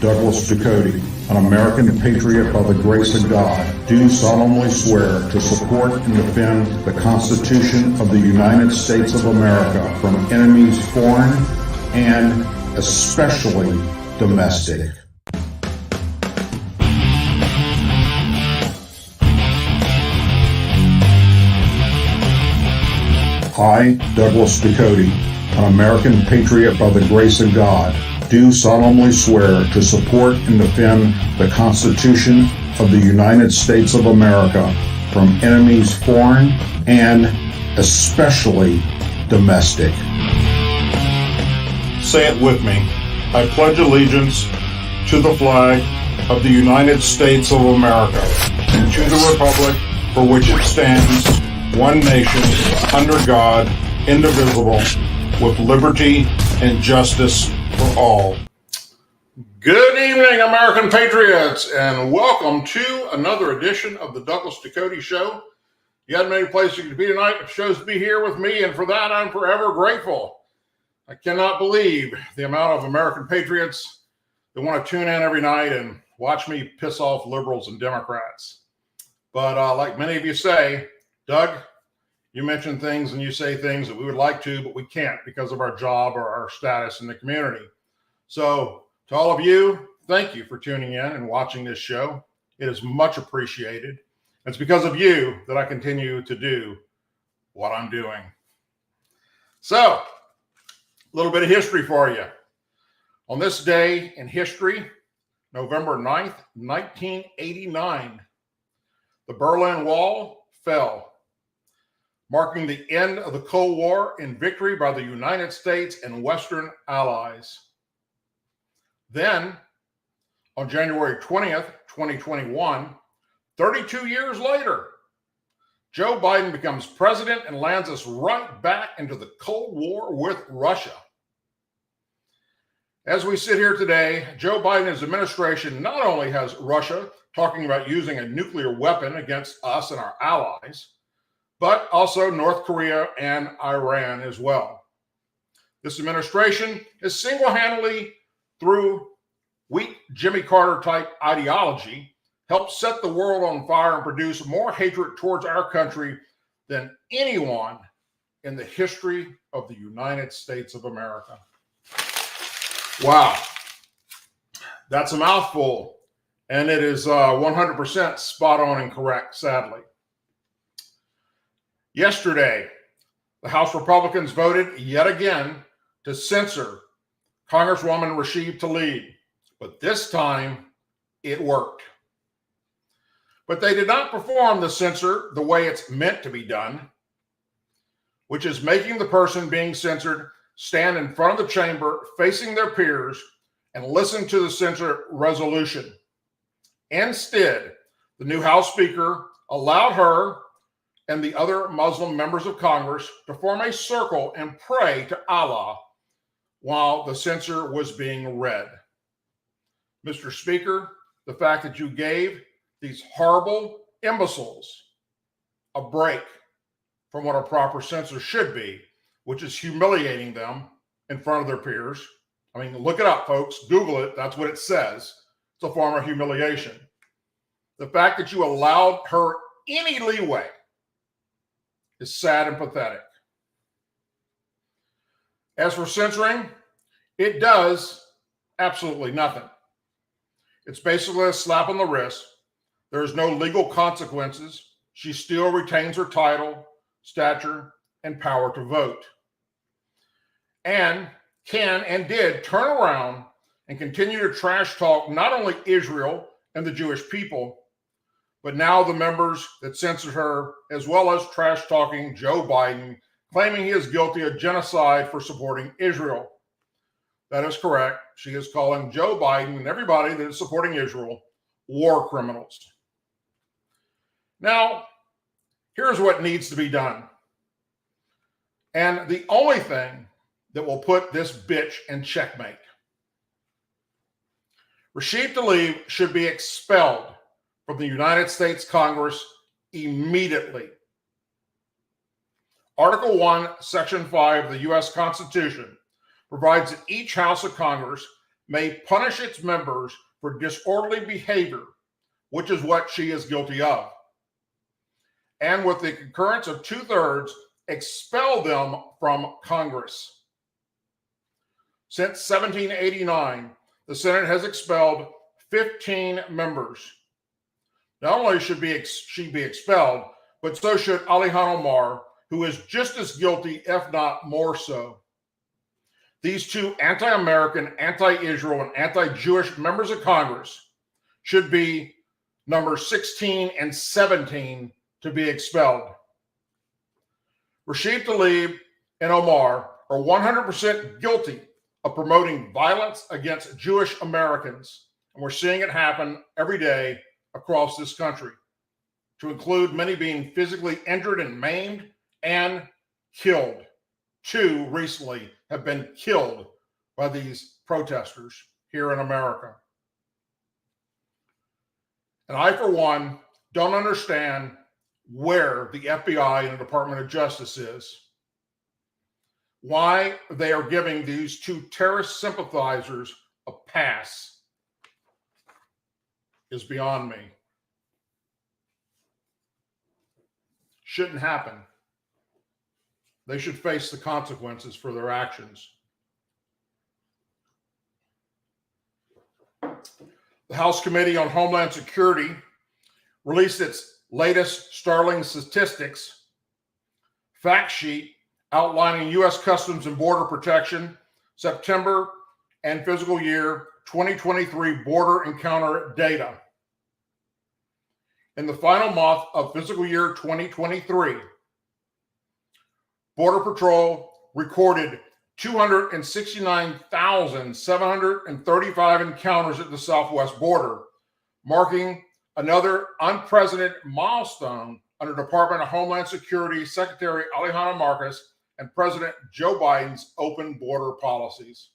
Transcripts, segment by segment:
Douglas Ducote, an American patriot by the grace of God, do solemnly swear to support and defend the Constitution of the United States of America from enemies foreign and especially domestic. I, Douglas Ducote, an American patriot by the grace of God, do solemnly swear to support and defend the Constitution of the United States of America from enemies foreign and especially domestic. Say it with me. I pledge allegiance to the flag of the United States of America and to the republic for which it stands, one nation, under God, indivisible, with liberty and justice for all. Good evening, American patriots, and welcome to another edition of the Douglas Ducote Show. You had many places you could be tonight. It shows to be here with me, and for that I'm forever grateful. I cannot believe the amount of American patriots that want to tune in every night and watch me piss off liberals and Democrats. But like many of you say, Doug, you mention things and you say things that we would like to, but we can't because of our job or our status in the community. So to all of you, thank you for tuning in and watching this show. It is much appreciated. It's because of you that I continue to do what I'm doing. So, a little bit of history for you. On this day in history, November 9th, 1989, the Berlin Wall fell, marking the end of the Cold War and victory by the United States and Western allies. Then, on January 20th, 2021, 32 years later, Joe Biden becomes president and lands us right back into the Cold War with Russia. As we sit here today, Joe Biden's administration not only has Russia talking about using a nuclear weapon against us and our allies, but also North Korea and Iran as well. This administration is single-handedly, through weak Jimmy Carter type ideology, helped set the world on fire and produce more hatred towards our country than anyone in the history of the United States of America. Wow. That's a mouthful, and it is 100% spot on and correct, sadly. Yesterday, the House Republicans voted yet again to censor Congresswoman Rashid Tlaib, but this time it worked. But they did not perform the censor the way it's meant to be done, which is making the person being censored stand in front of the chamber facing their peers and listen to the censor resolution. Instead, the new House Speaker allowed her and the other Muslim members of Congress to form a circle and pray to Allah while the censor was being read. Mr. Speaker, the fact that you gave these horrible imbeciles a break from what a proper censor should be, which is humiliating them in front of their peers. I mean, look it up, folks. Google it. That's what it says. It's a form of humiliation. The fact that you allowed her any leeway is sad and pathetic. As for censoring, it does absolutely nothing. It's basically a slap on the wrist. There's no legal consequences. She still retains her title, stature, and power to vote. And can and did turn around and continue to trash talk not only Israel and the Jewish people, but now the members that censored her, as well as trash talking Joe Biden, claiming he is guilty of genocide for supporting Israel. That is correct. She is calling Joe Biden and everybody that is supporting Israel war criminals. Now, here's what needs to be done. And the only thing that will put this bitch in checkmate. Rashid Tlaib should be expelled from the United States Congress immediately. Article 1, Section 5 of the U.S. Constitution provides that each House of Congress may punish its members for disorderly behavior, which is what she is guilty of, and with the concurrence of 2/3, expel them from Congress. Since 1789, the Senate has expelled 15 members. Not only should she be expelled, but so should Ilhan Omar, who is just as guilty, if not more so. These two anti-American, anti-Israel, and anti-Jewish members of Congress should be numbers 16 and 17 to be expelled. Rashid Tlaib and Omar are 100% guilty of promoting violence against Jewish Americans, and we're seeing it happen every day across this country, to include many being physically injured and maimed and killed. 2 recently have been killed by these protesters here in America. And I, for one, don't understand where the FBI and the Department of Justice is. Why they are giving these 2 terrorist sympathizers a pass is beyond me. Shouldn't happen. They should face the consequences for their actions. The House Committee on Homeland Security released its latest startling statistics fact sheet outlining U.S. Customs and Border Protection September and fiscal year 2023 border encounter data. In the final month of fiscal year 2023, Border Patrol recorded 269,735 encounters at the southwest border, marking another unprecedented milestone under Department of Homeland Security Secretary Alejandro Mayorkas and President Joe Biden's open border policies.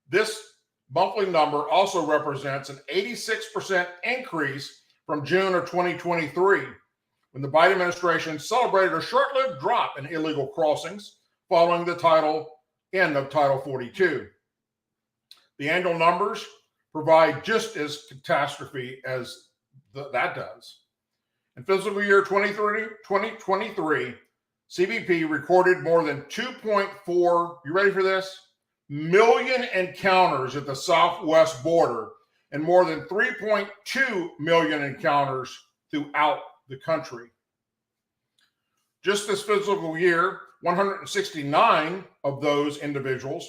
This monthly number also represents an 86% increase from June of 2023, when the Biden administration celebrated a short-lived drop in illegal crossings following the end of Title 42. The annual numbers provide just as catastrophe as that does. In fiscal year 2023, CBP recorded more than 2.4, you ready for this? Million encounters at the southwest border and more than 3.2 million encounters throughout the country. Just this fiscal year, 169 of those individuals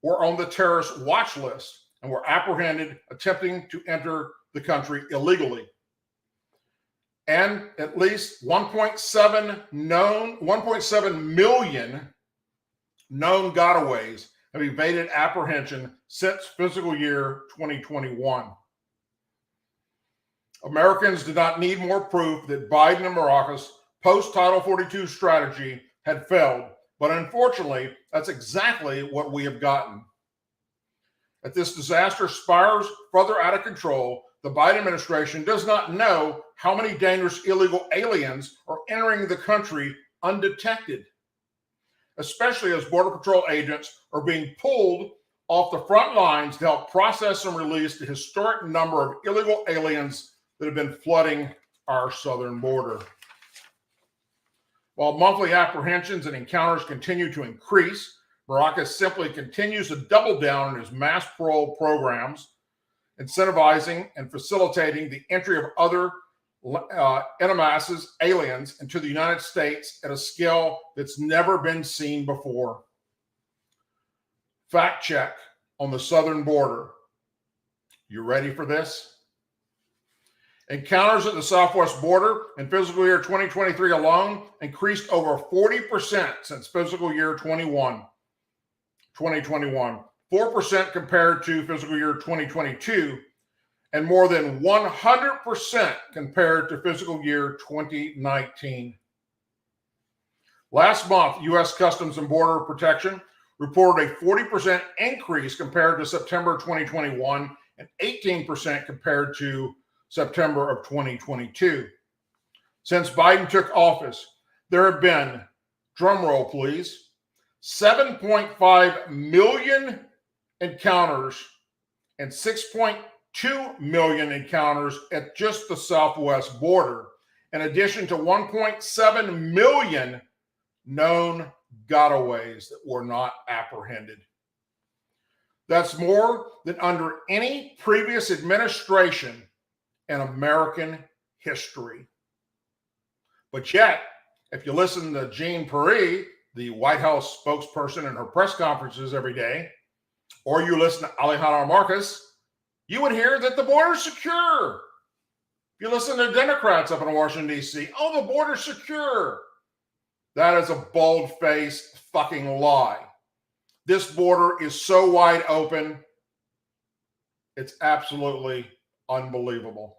were on the terrorist watch list and were apprehended attempting to enter the country illegally. And at least 1.7 million known gotaways have evaded apprehension since fiscal year 2021. Americans did not need more proof that Biden and Mayorkas' post-Title 42 strategy had failed, but unfortunately, that's exactly what we have gotten. As this disaster spirals further out of control, the Biden administration does not know how many dangerous illegal aliens are entering the country undetected, especially as Border Patrol agents are being pulled off the front lines to help process and release the historic number of illegal aliens that have been flooding our southern border. While monthly apprehensions and encounters continue to increase, Mayorkas simply continues to double down on his mass parole programs, incentivizing and facilitating the entry of other NMAS's aliens into the United States at a scale that's never been seen before. Fact check on the southern border. You ready for this? Encounters at the southwest border in fiscal year 2023 alone increased over 40% since fiscal year 2021, 4% compared to fiscal year 2022, and more than 100% compared to fiscal year 2019. Last month, U.S. Customs and Border Protection reported a 40% increase compared to September 2021 and 18% compared to September of 2022. Since Biden took office, there have been, drumroll please, 7.5 million encounters and 6.2 million encounters at just the southwest border, in addition to 1.7 million known gotaways that were not apprehended. That's more than under any previous administration in American history. But yet, if you listen to Jean Pierre, the White House spokesperson in her press conferences every day, or you listen to Alejandro Marcos, you would hear that the border's secure. If you listen to Democrats up in Washington, D.C., oh, the border's secure. That is a bold-faced fucking lie. This border is so wide open, it's absolutely unbelievable.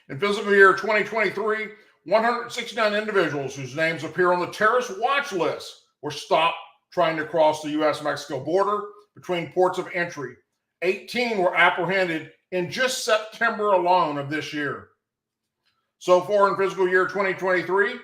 In fiscal year 2023, 169 individuals whose names appear on the terrorist watch list were stopped trying to cross the U.S.-Mexico border between ports of entry. 18 were apprehended in just September alone of this year. So far in fiscal year 2023,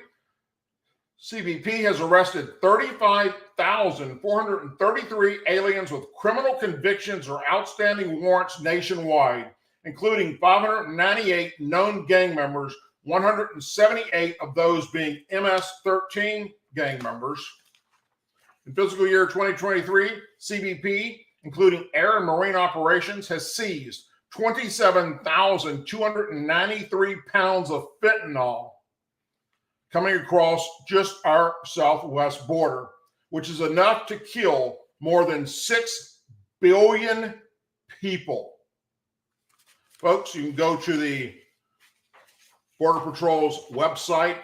CBP has arrested 35,433 aliens with criminal convictions or outstanding warrants nationwide, including 598 known gang members, 178 of those being MS-13 gang members. In fiscal year 2023, CBP, including air and marine operations, has seized 27,293 pounds of fentanyl coming across just our southwest border, which is enough to kill more than 6 billion people. Folks, you can go to the Border Patrol's website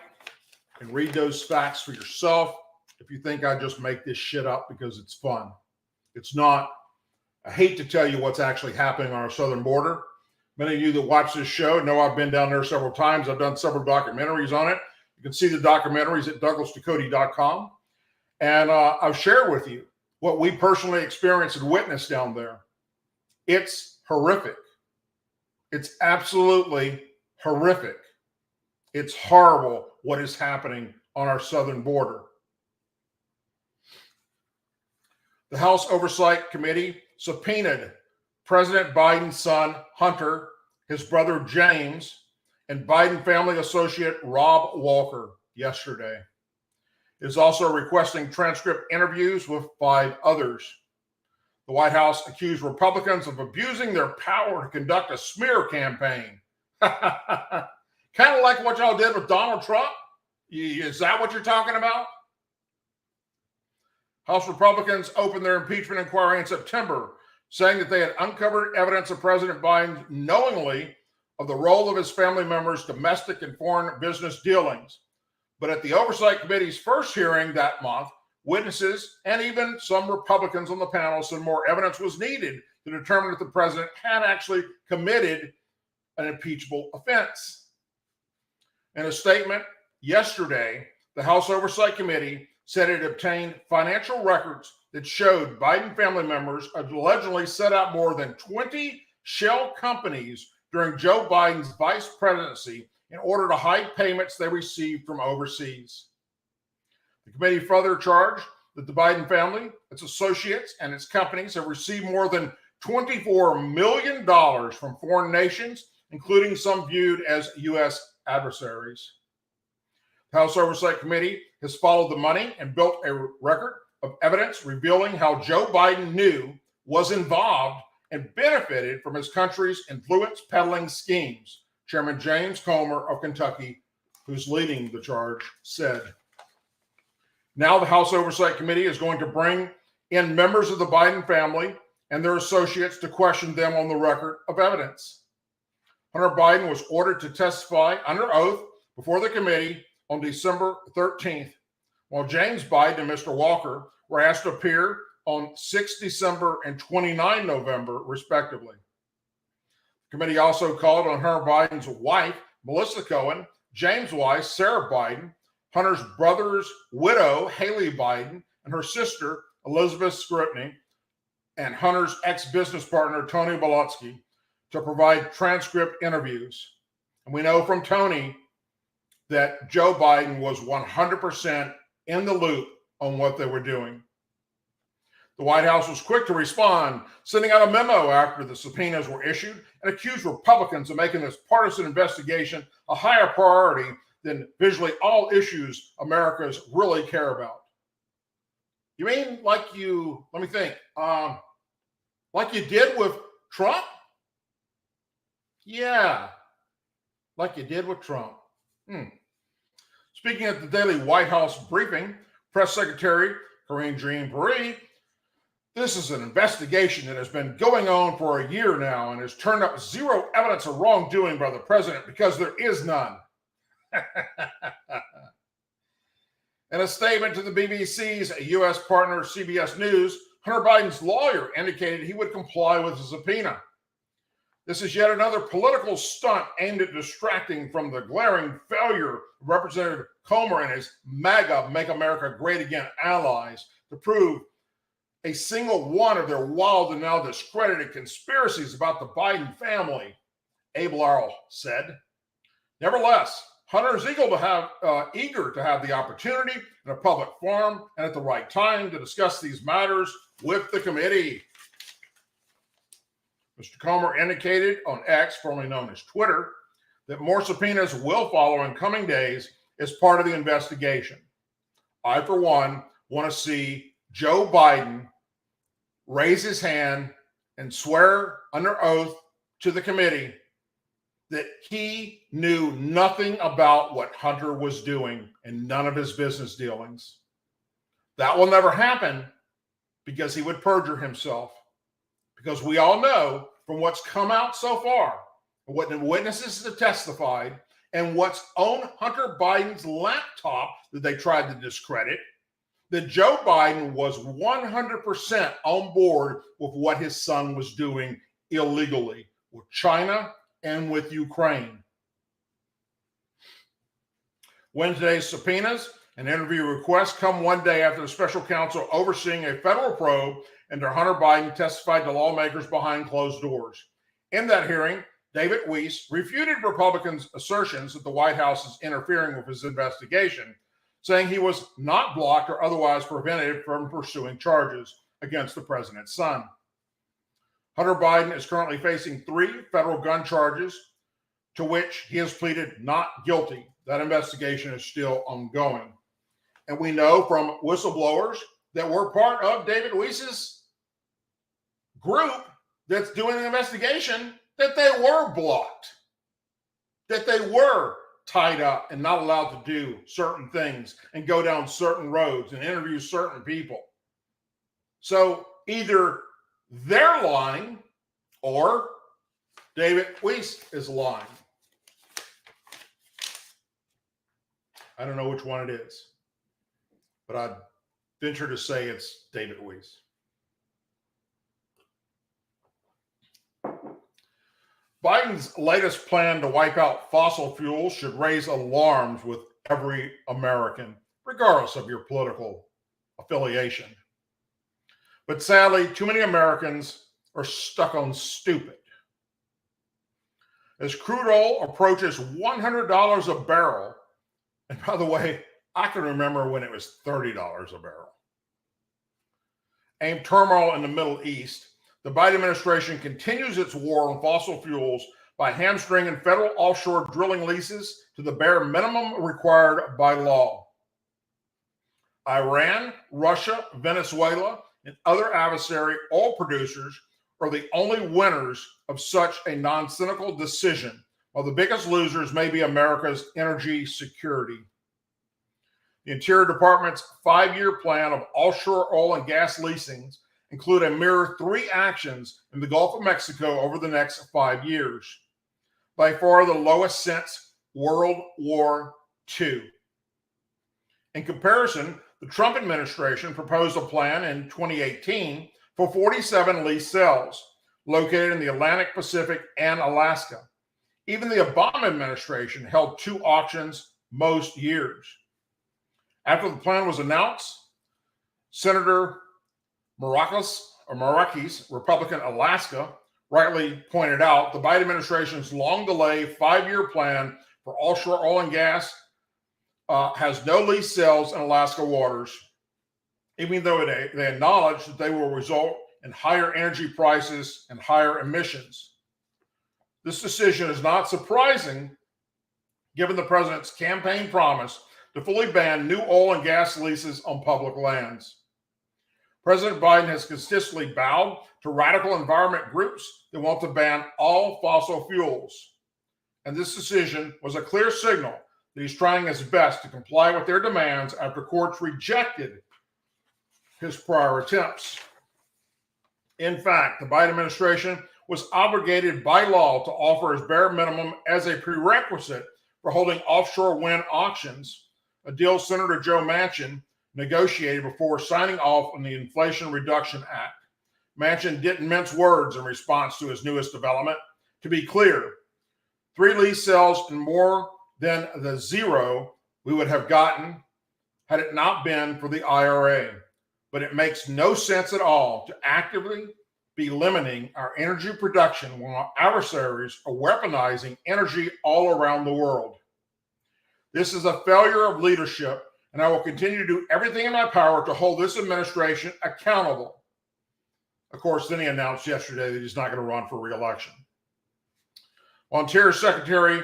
and read those facts for yourself. If you think I just make this shit up because it's fun, it's not. I hate to tell you what's actually happening on our southern border. Many of you that watch this show know I've been down there several times. I've done several documentaries on it. You can see the documentaries at douglasducote.com. And I've shared with you what we personally experienced and witnessed down there. It's horrific. It's absolutely horrific. It's horrible what is happening on our southern border. The House Oversight Committee subpoenaed President Biden's son, Hunter, his brother, James, and Biden family associate Rob Walker yesterday. It is also requesting transcript interviews with 5 others. The White House accused Republicans of abusing their power to conduct a smear campaign. Kind of like what y'all did with Donald Trump? Is that what you're talking about? House Republicans opened their impeachment inquiry in September, saying that they had uncovered evidence of President Biden knowingly of the role of his family members' domestic and foreign business dealings. But at the Oversight Committee's first hearing that month, witnesses and even some Republicans on the panel said more evidence was needed to determine if the president had actually committed an impeachable offense. In a statement yesterday, the House Oversight Committee said it obtained financial records that showed Biden family members allegedly set out more than 20 shell companies during Joe Biden's vice presidency in order to hide payments they received from overseas. The committee further charged that the Biden family, its associates, and its companies have received more than $24 million from foreign nations, including some viewed as U.S. adversaries. The House Oversight Committee has followed the money and built a record of evidence revealing how Joe Biden knew, was involved, and benefited from his country's influence peddling schemes, Chairman James Comer of Kentucky, who's leading the charge, said. Now the House Oversight Committee is going to bring in members of the Biden family and their associates to question them on the record of evidence. Hunter Biden was ordered to testify under oath before the committee on December 13th, while James Biden and Mr. Walker were asked to appear on 6 December and 29 November, respectively. The committee also called on Hunter Biden's wife, Melissa Cohen, James' wife, Sarah Biden, Hunter's brother's widow, Haley Biden, and her sister, Elizabeth Scripney, and Hunter's ex-business partner, Tony Bolotsky, to provide transcript interviews. And we know from Tony that Joe Biden was 100% in the loop on what they were doing. The White House was quick to respond, sending out a memo after the subpoenas were issued and accused Republicans of making this partisan investigation a higher priority than visually all issues Americans really care about. You mean like you, let me think, like you did with Trump? Yeah, like you did with Trump. Speaking at the daily White House briefing, Press Secretary Karine Jean-Pierre, this is an investigation that has been going on for a year now and has turned up zero evidence of wrongdoing by the president because there is none. In a statement to the BBC's U.S. partner CBS News, Hunter Biden's lawyer indicated he would comply with the subpoena. This is yet another political stunt aimed at distracting from the glaring failure of Representative Comer and his MAGA Make America Great Again allies to prove a single one of their wild and now discredited conspiracies about the Biden family, Abe Laurel said. Nevertheless, Hunter is eager to have the opportunity in a public forum and at the right time to discuss these matters with the committee. Mr. Comer indicated on X, formerly known as Twitter, that more subpoenas will follow in coming days as part of the investigation. I, for one, want to see Joe Biden raise his hand and swear under oath to the committee that he knew nothing about what Hunter was doing and none of his business dealings. That will never happen because he would perjure himself. Because we all know from what's come out so far, what the witnesses have testified, and what's on Hunter Biden's laptop that they tried to discredit, that Joe Biden was 100% on board with what his son was doing illegally with China and with Ukraine. Wednesday's subpoenas and interview requests come one day after the special counsel overseeing a federal probe into Hunter Biden testified to lawmakers behind closed doors. In that hearing, David Weiss refuted Republicans' assertions that the White House is interfering with his investigation, saying he was not blocked or otherwise prevented from pursuing charges against the president's son. Hunter Biden is currently facing 3 federal gun charges to which he has pleaded not guilty. That investigation is still ongoing. And we know from whistleblowers that were part of David Weiss's group that's doing the investigation that they were blocked, that they were tied up and not allowed to do certain things and go down certain roads and interview certain people. So either they're lying or David Weiss is lying. I don't know which one it is, but I'd venture to say it's David Weiss. Biden's latest plan to wipe out fossil fuels should raise alarms with every American, regardless of your political affiliation. But sadly, too many Americans are stuck on stupid. As crude oil approaches $100 a barrel, and by the way, I can remember when it was $30 a barrel, amid turmoil in the Middle East, the Biden administration continues its war on fossil fuels by hamstringing federal offshore drilling leases to the bare minimum required by law. Iran, Russia, Venezuela, and other adversary oil producers are the only winners of such a non-cynical decision, while the biggest losers may be America's energy security. The Interior Department's 5-year plan of offshore oil and gas leasings include a mere 3 actions in the Gulf of Mexico over the next 5 years, by far the lowest since World War II. In comparison, the Trump administration proposed a plan in 2018 for 47 lease cells located in the Atlantic, Pacific, and Alaska. Even the Obama administration held 2 auctions most years. After the plan was announced, Senator Marakis, Republican Alaska, rightly pointed out the Biden administration's long-delayed 5-year plan for offshore oil and gas has no lease sales in Alaska waters. even though they acknowledge that they will result in higher energy prices and higher emissions. This decision is not surprising given the president's campaign promise to fully ban new oil and gas leases on public lands. President Biden has consistently bowed to radical environment groups that want to ban all fossil fuels. And this decision was a clear signal that he's trying his best to comply with their demands after courts rejected his prior attempts. In fact, the Biden administration was obligated by law to offer as bare minimum as a prerequisite for holding offshore wind auctions, a deal Senator Joe Manchin negotiated before signing off on the Inflation Reduction Act. Manchin didn't mince words in response to his newest development. To be clear, 3 lease sales and more than the 0 we would have gotten had it not been for the IRA. But it makes no sense at all to actively be limiting our energy production while our adversaries are weaponizing energy all around the world. This is a failure of leadership, and I will continue to do everything in my power to hold this administration accountable. Of course, then he announced yesterday that he's not going to run for re-election. While Interior Secretary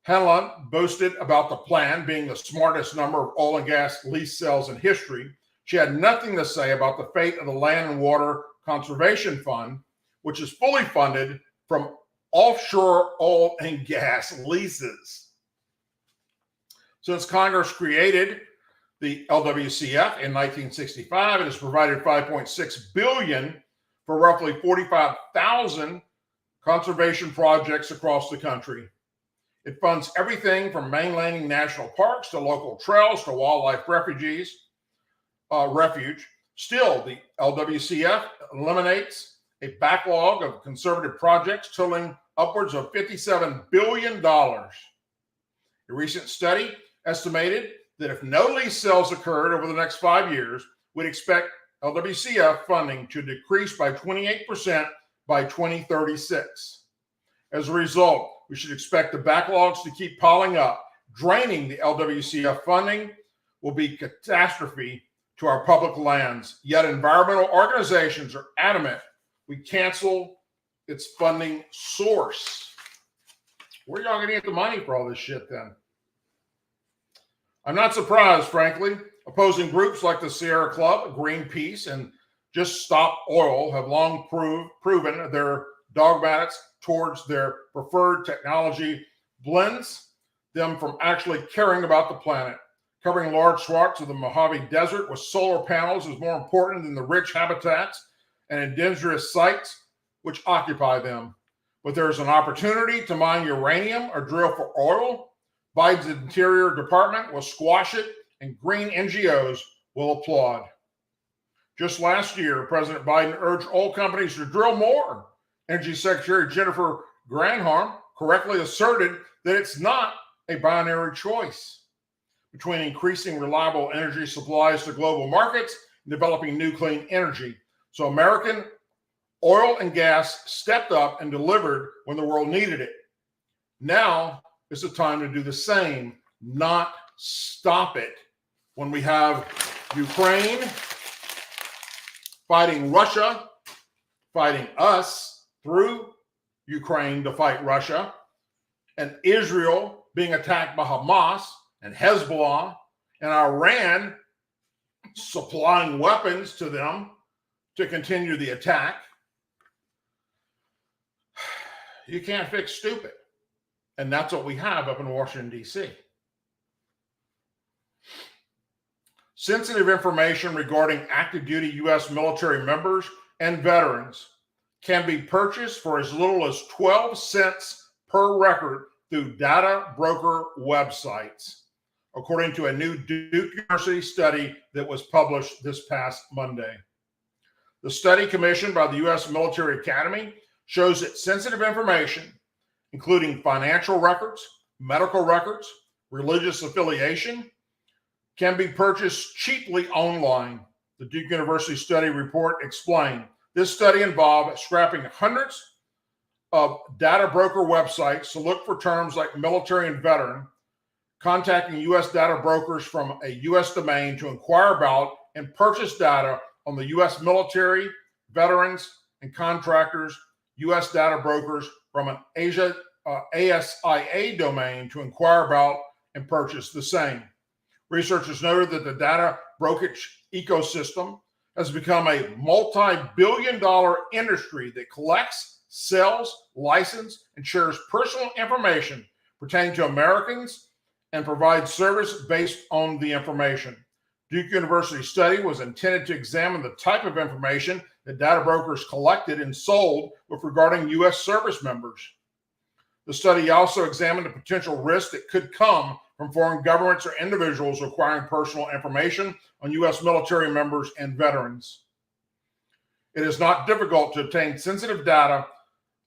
Haaland boasted about the plan being the smartest number of oil and gas lease sales in history, she had nothing to say about the fate of the Land and Water Conservation Fund, which is fully funded from offshore oil and gas leases. Since Congress created the LWCF in 1965, it has provided $5.6 billion for roughly 45,000 conservation projects across the country. It funds everything from mainlanding national parks to local trails to wildlife refuge. Still, the LWCF eliminates a backlog of conservative projects totaling upwards of $57 billion. A recent study estimated that if no lease sales occurred over the next 5 years, we'd expect LWCF funding to decrease by 28% by 2036. As a result, we should expect the backlogs to keep piling up. Draining the LWCF funding will be catastrophe to our public lands. Yet environmental organizations are adamant we cancel its funding source. Where are y'all going to get the money for all this shit then? I'm not surprised, frankly. Opposing groups like the Sierra Club, Greenpeace, and Just Stop Oil have long proven their dogmatics towards their preferred technology blends them from actually caring about the planet. Covering large swaths of the Mojave Desert with solar panels is more important than the rich habitats and indigenous sites which occupy them. But there's an opportunity to mine uranium or drill for oil. Biden's Interior Department will squash it, and green NGOs will applaud. Just last year, President Biden urged oil companies to drill more. Energy Secretary Jennifer Granholm correctly asserted that it's not a binary choice between increasing reliable energy supplies to global markets and developing new clean energy. So American oil and gas stepped up and delivered when the world needed it. Now is the time to do the same, not stop it. When we have Ukraine fighting Russia, fighting us through Ukraine to fight Russia, and Israel being attacked by Hamas, and Hezbollah, and Iran supplying weapons to them to continue the attack. You can't fix stupid. And that's what we have up in Washington, D.C. Sensitive information regarding active duty U.S. military members and veterans can be purchased for as little as 12 cents per record through data broker websites, according to a new Duke University study that was published this past Monday. The study commissioned by the U.S. Military Academy shows that sensitive information, including financial records, medical records, religious affiliation, can be purchased cheaply online. The Duke University study report explained. This study involved scrapping hundreds of data broker websites to look for terms like military and veteran, contacting U.S. data brokers from a U.S. domain to inquire about and purchase data on the U.S. military, veterans, and contractors, U.S. data brokers from an ASIA domain to inquire about and purchase the same. Researchers noted that the data brokerage ecosystem has become a multi-billion-dollar industry that collects, sells, licenses, and shares personal information pertaining to Americans and provides service based on the information. Duke University's study was intended to examine the type of information that data brokers collected and sold with regarding U.S. service members. The study also examined the potential risk that could come from foreign governments or individuals acquiring personal information on U.S. military members and veterans. It is not difficult to obtain sensitive data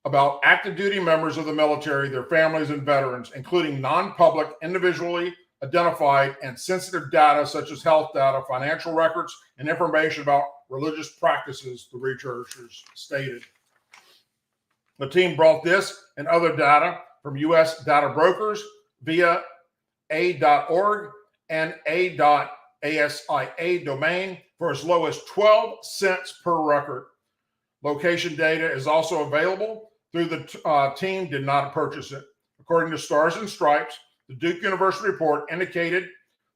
about active duty members of the military, their families, and veterans, including non-public, individually identified and sensitive data such as health data, financial records, and information about religious practices, the researchers stated. The team brought this and other data from U.S. data brokers via a.org and a.asia domain for as low as 12 cents per record. Location data is also available through the team did not purchase it. According to Stars and Stripes, the Duke University report indicated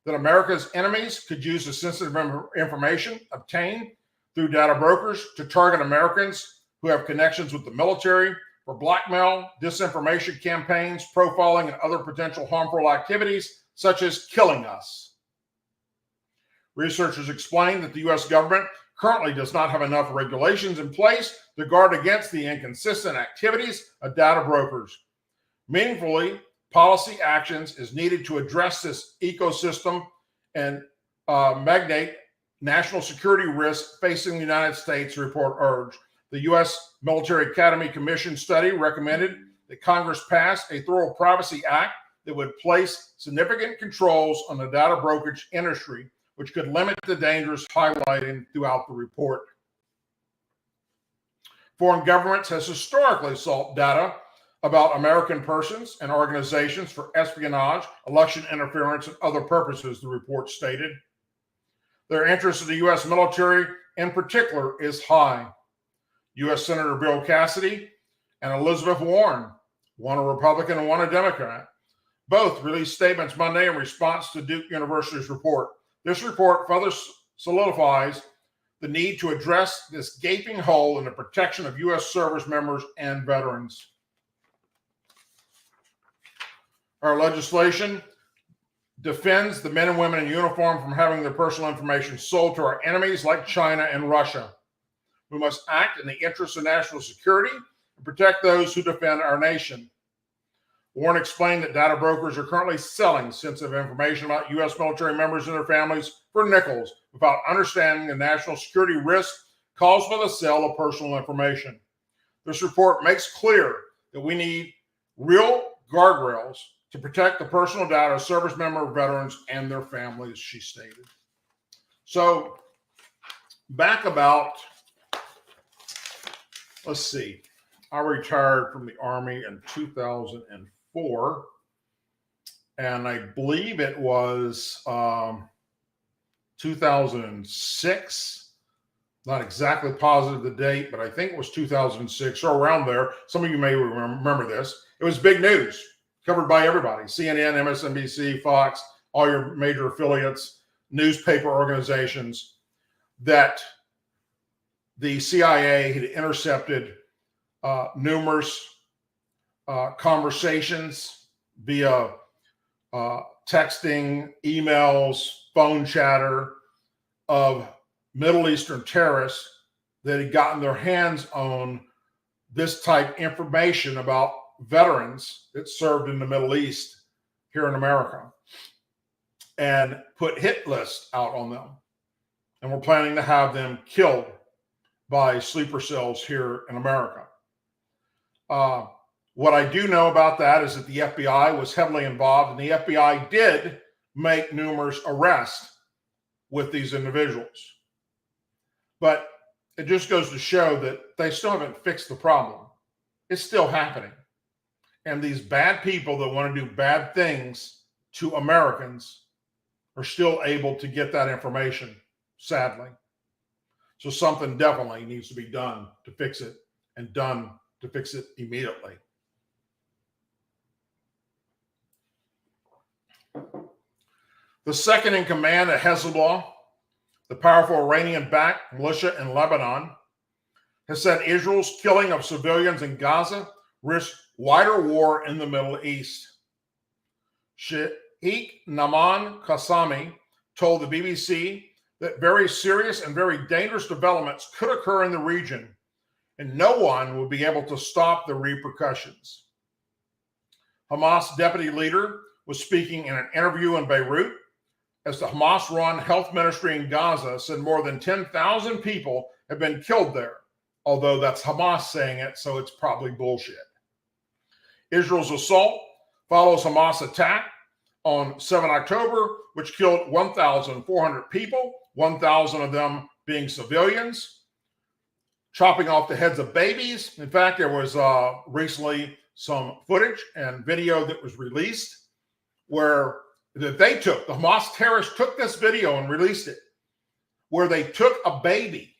that America's enemies could use the sensitive information obtained through data brokers to target Americans who have connections with the military for blackmail, disinformation campaigns, profiling, and other potential harmful activities, such as killing us. Researchers explained that the U.S. government currently does not have enough regulations in place to guard against the inconsistent activities of data brokers. Meaningfully, policy actions is needed to address this ecosystem and mitigate national security risks facing the United States, the report urged. The U.S. Military Academy Commission study recommended that Congress pass a thorough privacy act that would place significant controls on the data brokerage industry, which could limit the dangers highlighted throughout the report. Foreign governments has historically sought data about American persons and organizations for espionage, election interference, and other purposes, the report stated. Their interest in the U.S. military in particular is high. U.S. Senator Bill Cassidy and Elizabeth Warren, one a Republican and one a Democrat, both released statements Monday in response to Duke University's report. This report further solidifies the need to address this gaping hole in the protection of U.S. service members and veterans. Our legislation defends the men and women in uniform from having their personal information sold to our enemies like China and Russia. We must act in the interest of national security and protect those who defend our nation. Warren explained that data brokers are currently selling sensitive information about U.S. military members and their families for nickels without understanding the national security risks caused by the sale of personal information. This report makes clear that we need real guardrails to protect the personal data of service member veterans and their families, she stated. So back about, let's see, I retired from the Army in 2004, and I believe it was 2006. Not exactly positive the date, but I think it was 2006 or around there. Some of you may remember this. It was big news, covered by everybody, CNN, MSNBC, Fox, all your major affiliates, newspaper organizations, that the CIA had intercepted numerous conversations via texting, emails, phone chatter of Middle Eastern terrorists that had gotten their hands on this type information about veterans that served in the Middle East here in America and put hit lists out on them. And we're planning to have them killed by sleeper cells here in America. What I do know about that is that the FBI was heavily involved, and the FBI did make numerous arrests with these individuals. But it just goes to show that they still haven't fixed the problem. It's still happening. And these bad people that want to do bad things to Americans are still able to get that information sadly. So something definitely needs to be done to fix it, and done to fix it immediately. The second in command at Hezbollah, the powerful Iranian-backed militia in Lebanon, has said Israel's killing of civilians in Gaza risks wider war in the Middle East. Sheikh Naman Qassami told the BBC that very serious and very dangerous developments could occur in the region, and no one will be able to stop the repercussions. Hamas deputy leader was speaking in an interview in Beirut as the Hamas-run health ministry in Gaza said more than 10,000 people have been killed there, although that's Hamas saying it, so it's probably bullshit. Israel's assault follows Hamas' attack on 7 October, which killed 1,400 people, 1,000 of them being civilians, chopping off the heads of babies. In fact, there was recently some footage and video that was released where that they took, the Hamas terrorists took this video and released it, where they took a baby,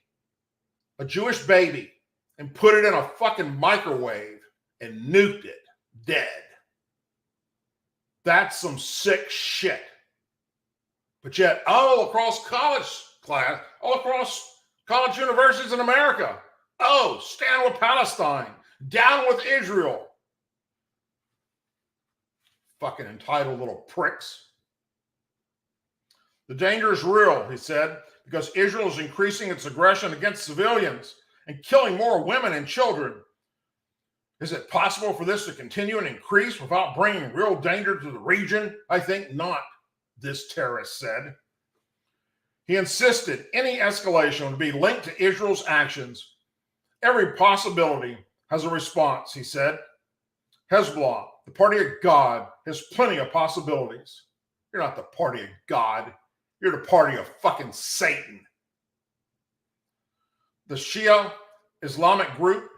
a Jewish baby, and put it in a fucking microwave and nuked it dead. That's some sick shit. But yet, all across college class, all across college universities in America, oh, stand with Palestine, down with Israel. Fucking entitled little pricks. The danger is real, he said, because Israel is increasing its aggression against civilians and killing more women and children. Is it possible for this to continue and increase without bringing real danger to the region? I think not, this terrorist said. He insisted any escalation would be linked to Israel's actions. Every possibility has a response, he said. Hezbollah, the party of God, has plenty of possibilities. You're not the party of God. You're the party of fucking Satan. The Shia Islamic group,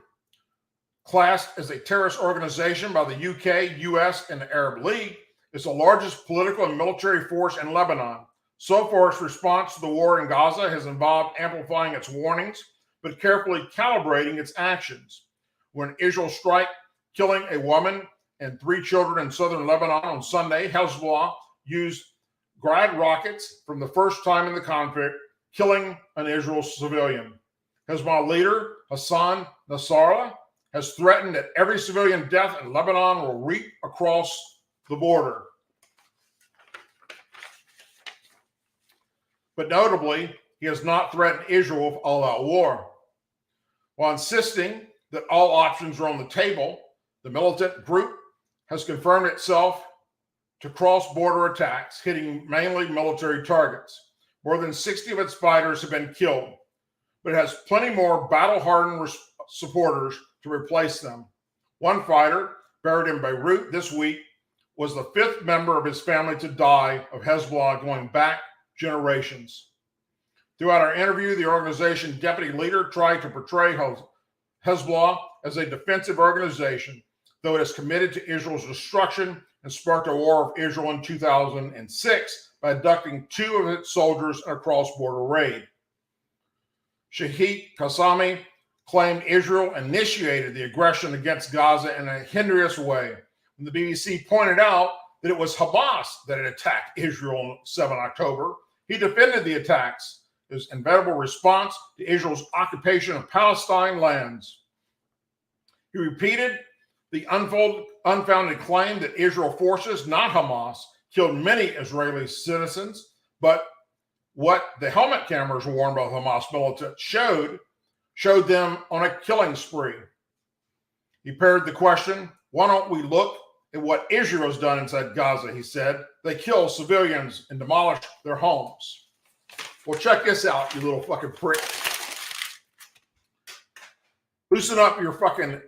classed as a terrorist organization by the UK, US, and the Arab League, is the largest political and military force in Lebanon. So far, its response to the war in Gaza has involved amplifying its warnings, but carefully calibrating its actions. When Israel struck, killing a woman and 3 children in southern Lebanon on Sunday, Hezbollah used Grad rockets from the first time in the conflict, killing an Israeli civilian. Hezbollah leader Hassan Nasrallah has threatened that every civilian death in Lebanon will reach across the border. But notably, he has not threatened Israel with all-out war. While insisting that all options are on the table, the militant group has confirmed itself to cross-border attacks, hitting mainly military targets. More than 60 of its fighters have been killed, but it has plenty more battle-hardened supporters to replace them. One fighter, buried in Beirut this week, was the 5th member of his family to die of Hezbollah going back generations. Throughout our interview, the organization deputy leader tried to portray Hezbollah as a defensive organization, though it is committed to Israel's destruction and sparked a war of Israel in 2006 by abducting 2 of its soldiers in a cross-border raid. Sheikh Qassami claimed Israel initiated the aggression against Gaza in a heinous way, when the BBC pointed out that it was Hamas that had attacked Israel on 7 October. He defended the attacks as an inevitable response to Israel's occupation of Palestine lands. He repeated the unfounded claim that Israel forces, not Hamas, killed many Israeli citizens, but what the helmet cameras worn by Hamas militants showed them on a killing spree. He parried the question, why don't we look at what Israel's done inside Gaza, he said. They kill civilians and demolish their homes. Well, check this out, you little fucking prick. Loosen up your fucking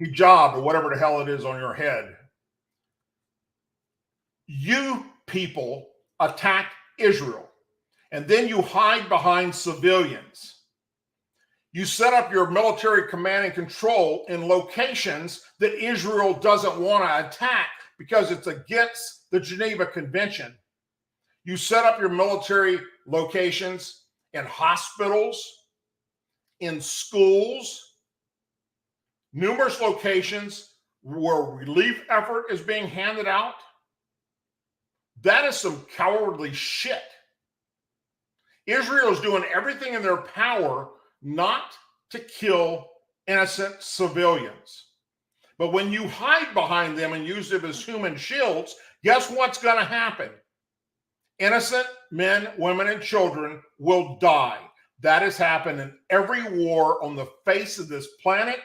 hijab or whatever the hell it is on your head. You people attack Israel, and then you hide behind civilians. You set up your military command and control in locations that Israel doesn't want to attack because it's against the Geneva Convention. You set up your military locations in hospitals, in schools, numerous locations where relief effort is being handed out. That is some cowardly shit. Israel is doing everything in their power not to kill innocent civilians. But when you hide behind them and use them as human shields, guess what's going to happen? Innocent men, women, and children will die. That has happened in every war on the face of this planet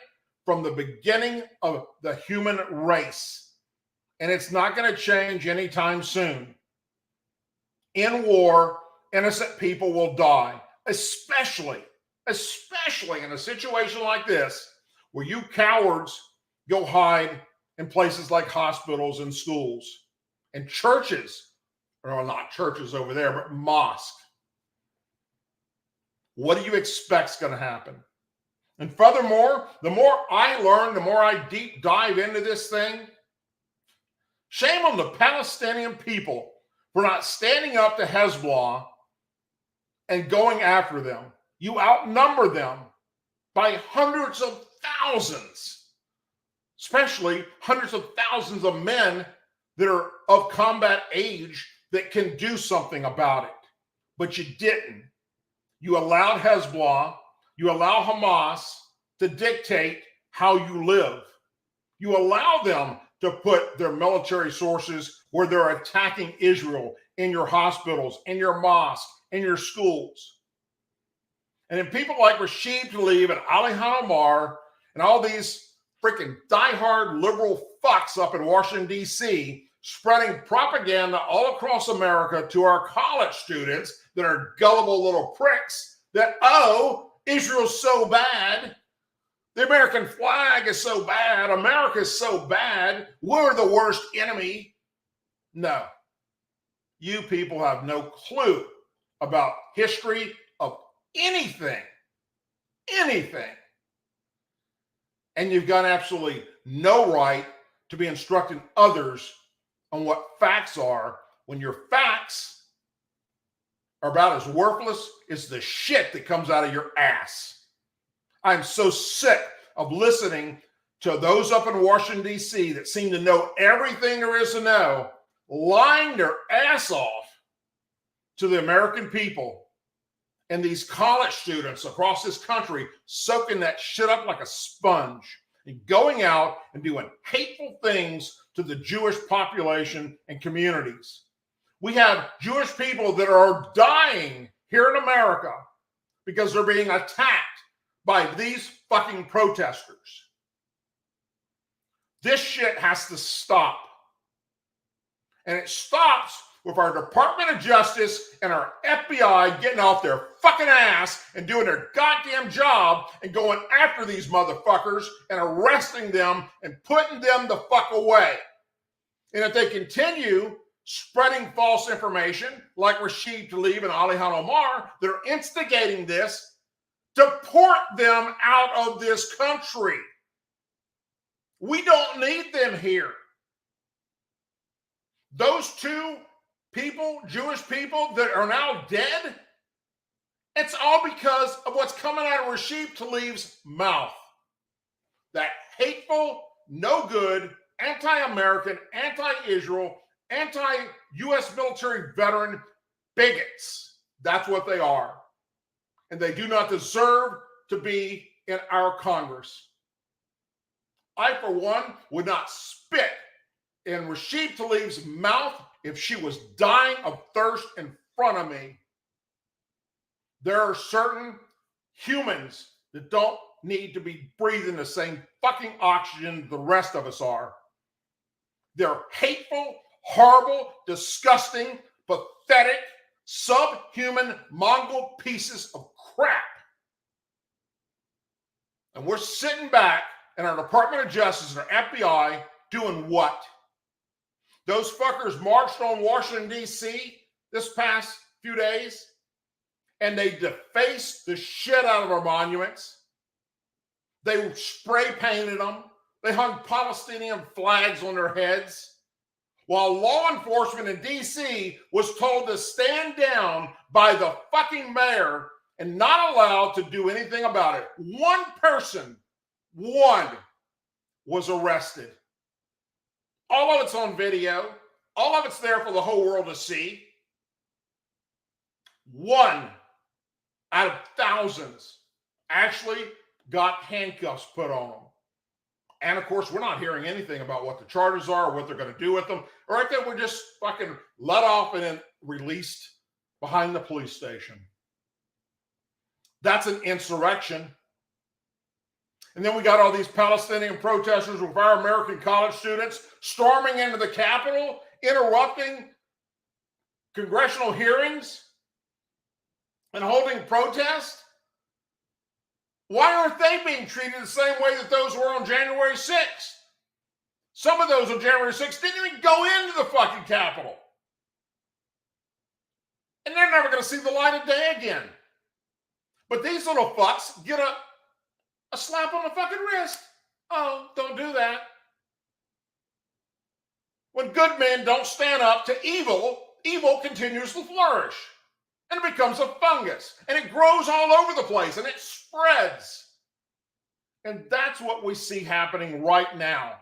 from the beginning of the human race. And it's not going to change anytime soon. In war, innocent people will die, especially in a situation like this, where you cowards go hide in places like hospitals and schools and churches, or not churches over there, but mosques. What do you expect is going to happen? And furthermore, the more I learn, the more I deep dive into this thing, shame on the Palestinian people for not standing up to Hezbollah and going after them. You outnumber them by hundreds of thousands, especially hundreds of thousands of men that are of combat age that can do something about it. But you didn't. You allowed Hezbollah, you allow Hamas to dictate how you live. You allow them to put their military sources where they're attacking Israel, in your hospitals, in your mosques, in your schools. And then people like Rashid Tlaib and Alihan Omar and all these freaking diehard liberal fucks up in Washington, D.C., spreading propaganda all across America to our college students that are gullible little pricks that, oh, Israel's so bad. The American flag is so bad. America is so bad. We're the worst enemy. No. You people have no clue about history of anything. And you've got absolutely no right to be instructing others on what facts are when your facts are about as worthless as the shit that comes out of your ass. I'm so sick of listening to those up in Washington, D.C. that seem to know everything there is to know, lying their ass off to the American people and these college students across this country, soaking that shit up like a sponge and going out and doing hateful things to the Jewish population and communities. We have Jewish people that are dying here in America because they're being attacked by these fucking protesters. This shit has to stop. And it stops with our Department of Justice and our FBI getting off their fucking ass and doing their goddamn job and going after these motherfuckers and arresting them and putting them the fuck away. And if they continue spreading false information like Rashid Tlaib and Alihan Omar, they're instigating this, deport them out of this country. We don't need them here. Those two people, Jewish people that are now dead, it's all because of what's coming out of Rashid Tlaib's mouth. That hateful, no good, anti-American, anti-Israel, anti-U.S. military veteran bigots. That's what they are. And they do not deserve to be in our Congress. I, for one, would not spit in Rashid Tlaib's mouth if she was dying of thirst in front of me. There are certain humans that don't need to be breathing the same fucking oxygen the rest of us are. They're hateful, horrible, disgusting, pathetic, subhuman, Mongol pieces of crap. And we're sitting back in our Department of Justice and our FBI doing what? Those fuckers marched on Washington, D.C. this past few days, and they defaced the shit out of our monuments. They spray painted them. They hung Palestinian flags on their heads, while law enforcement in D.C. was told to stand down by the fucking mayor and not allowed to do anything about it. One person, was arrested. All of it's on video. All of it's there for the whole world to see. One out of thousands actually got handcuffs put on them. And of course, we're not hearing anything about what the charges are or what they're going to do with them. Right there, we're just fucking let off and then released behind the police station. That's an insurrection. And then we got all these Palestinian protesters with our American college students storming into the Capitol, interrupting congressional hearings and holding protests. Why aren't they being treated the same way that those were on January 6th? Some of those on January 6th didn't even go into the fucking Capitol. And they're never going to see the light of day again. But these little fucks get a slap on the fucking wrist. Oh, don't do that. When good men don't stand up to evil, evil continues to flourish. And it becomes a fungus. And it grows all over the place. And it spreads. And that's what we see happening right now.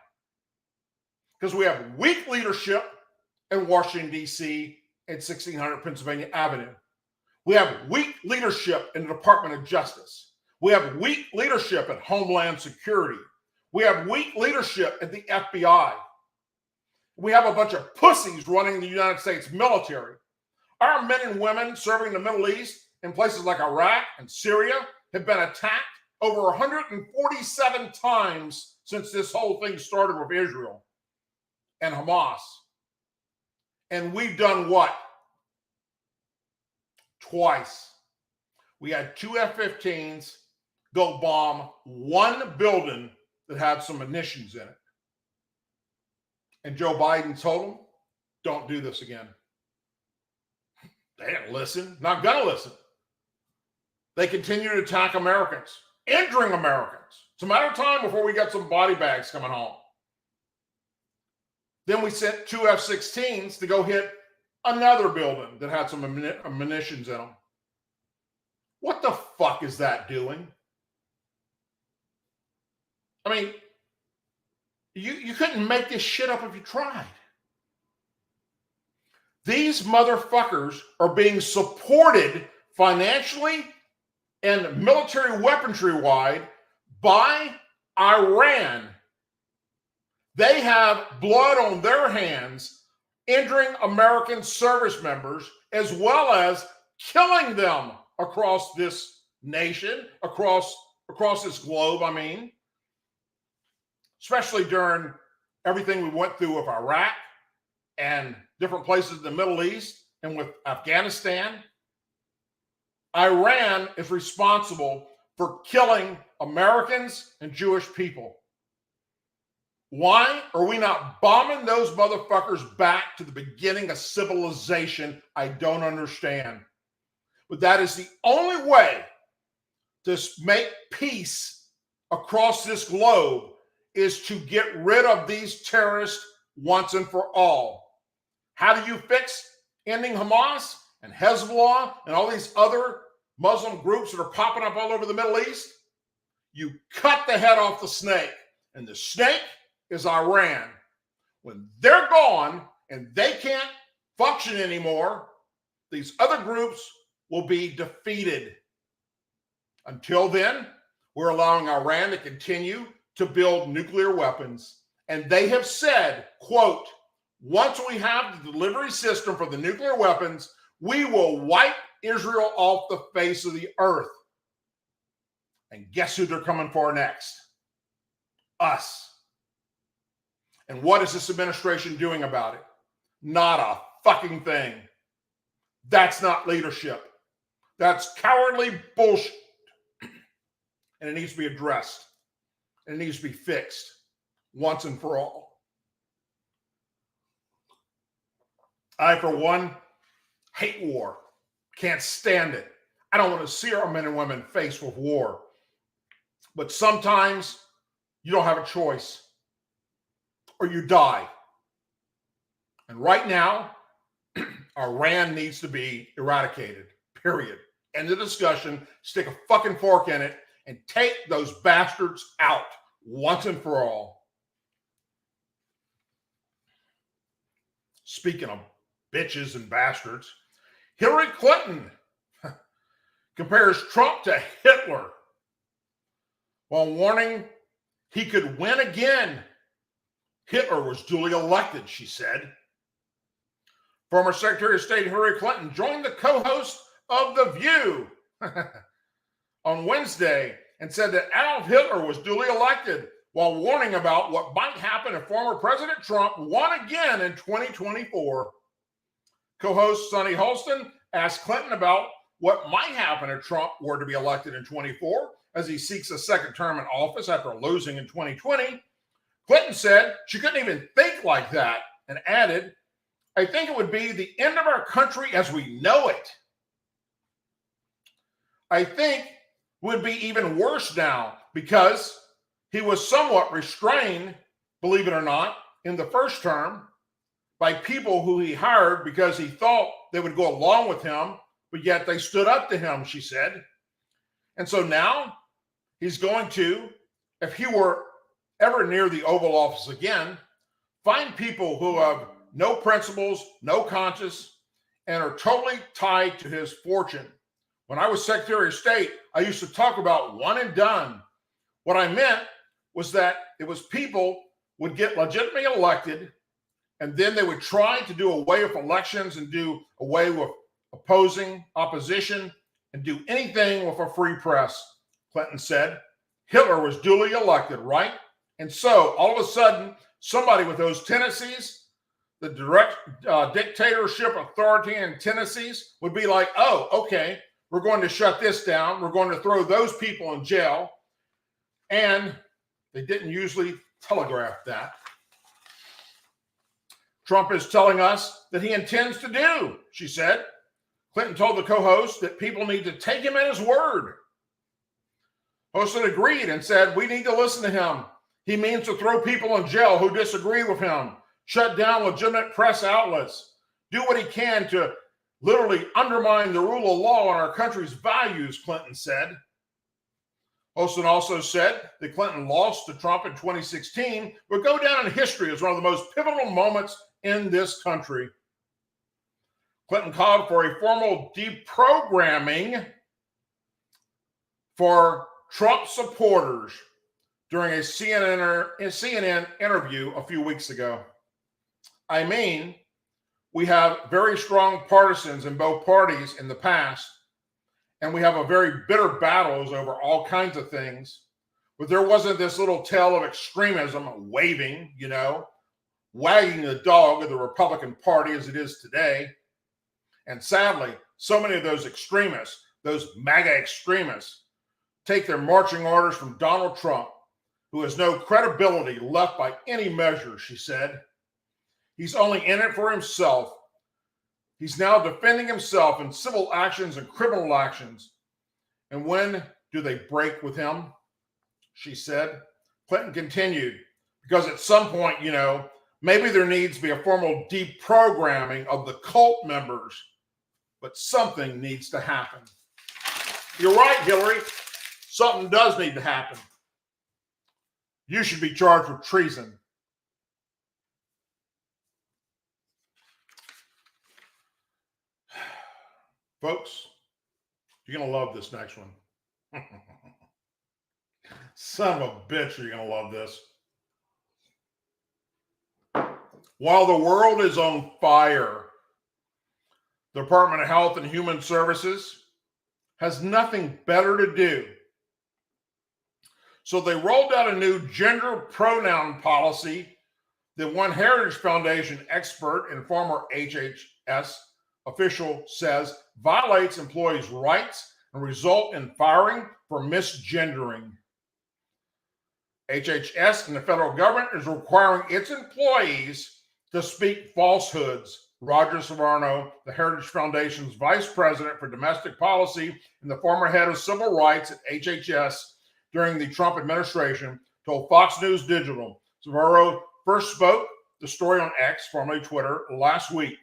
Because we have weak leadership in Washington, D.C. and 1600 Pennsylvania Avenue. We have weak leadership in the Department of Justice. We have weak leadership at Homeland Security. We have weak leadership at the FBI. We have a bunch of pussies running the United States military. Our men and women serving in the Middle East in places like Iraq and Syria have been attacked over 147 times since this whole thing started with Israel and Hamas. And we've done what? Twice. We had 2 F-15s go bomb one building that had some munitions in it. And Joe Biden told them, don't do this again. They didn't listen, not gonna listen. They continue to attack Americans, injuring Americans. It's a matter of time before we get some body bags coming home. Then we sent 2 F-16s to go hit another building that had some munitions in them. What the fuck is that doing? I mean, you couldn't make this shit up if you tried. These motherfuckers are being supported financially and military weaponry-wide by Iran. They have blood on their hands, injuring American service members, as well as killing them across this nation, across this globe, I mean. Especially during everything we went through with Iraq and different places in the Middle East and with Afghanistan. Iran is responsible for killing Americans and Jewish people. Why are we not bombing those motherfuckers back to the beginning of civilization? I don't understand. But that is the only way to make peace across this globe, is to get rid of these terrorists once and for all. How do you fix ending Hamas and Hezbollah and all these other Muslim groups that are popping up all over the Middle East? You cut the head off the snake, and the snake is Iran. When they're gone and they can't function anymore, these other groups will be defeated. Until then, we're allowing Iran to continue to build nuclear weapons. And they have said, quote, once we have the delivery system for the nuclear weapons, we will wipe Israel off the face of the earth. And guess who they're coming for next? Us. And what is this administration doing about it? Not a fucking thing. That's not leadership. That's cowardly bullshit. And it needs to be addressed. And it needs to be fixed once and for all. I, for one, hate war. Can't stand it. I don't want to see our men and women faced with war. But sometimes you don't have a choice, or you die. And right now, Iran needs to be eradicated, period. End the discussion, stick a fucking fork in it, and take those bastards out once and for all. Speaking of bitches and bastards, Hillary Clinton compares Trump to Hitler while warning he could win again. Hitler was duly elected, she said. Former Secretary of State Hillary Clinton joined the co-host of The View on Wednesday and said that Adolf Hitler was duly elected while warning about what might happen if former President Trump won again in 2024. Co-host Sonny Holston asked Clinton about what might happen if Trump were to be elected in 24 as he seeks a second term in office after losing in 2020. Clinton said she couldn't even think like that and added, "I think it would be the end of our country as we know it. I think it would be even worse now because he was somewhat restrained, believe it or not, in the first term by people who he hired because he thought they would go along with him, but yet they stood up to him," she said. And so now he's going to, if he were ever near the Oval Office again, find people who have no principles, no conscience, and are totally tied to his fortune. When I was Secretary of State, I used to talk about one and done. What I meant was that it was people would get legitimately elected, and then they would try to do away with elections and do away with opposition, and do anything with a free press, Clinton said. Hitler was duly elected, right? And so all of a sudden, somebody with those tendencies, the direct dictatorship, authority, and tendencies would be like, oh, okay, we're going to shut this down. We're going to throw those people in jail. And they didn't usually telegraph that. Trump is telling us that he intends to do, she said. Clinton told the co-host that people need to take him at his word. Holston agreed and said, "We need to listen to him. He means to throw people in jail who disagree with him, shut down legitimate press outlets, do what he can to literally undermine the rule of law and our country's values," Clinton said. Holston also said that Clinton lost to Trump in 2016 would go down in history as one of the most pivotal moments in this country. Clinton called for a formal deprogramming for Trump supporters during a CNN interview a few weeks ago. I mean, we have very strong partisans in both parties in the past, and we have a very bitter battles over all kinds of things. But there wasn't this little tail of extremism waving, wagging the dog of the Republican Party as it is today. And sadly, so many of those extremists, those MAGA extremists, take their marching orders from Donald Trump, who has no credibility left by any measure, she said. He's only in it for himself. He's now defending himself in civil actions and criminal actions. And when do they break with him? She said. Clinton continued, because at some point, maybe there needs to be a formal deprogramming of the cult members, but something needs to happen. You're right, Hillary. Something does need to happen. You should be charged with treason. Folks, you're going to love this next one. Son of a bitch, you're going to love this. While the world is on fire, the Department of Health and Human Services has nothing better to do. So they rolled out a new gender pronoun policy that one Heritage Foundation expert and former HHS official says violates employees' rights and result in firing for misgendering. HHS and the federal government is requiring its employees to speak falsehoods. Roger Savarno, the Heritage Foundation's vice president for domestic policy and the former head of civil rights at HHS during the Trump administration, told Fox News Digital. Savarno first spoke the story on X, formerly Twitter, last week.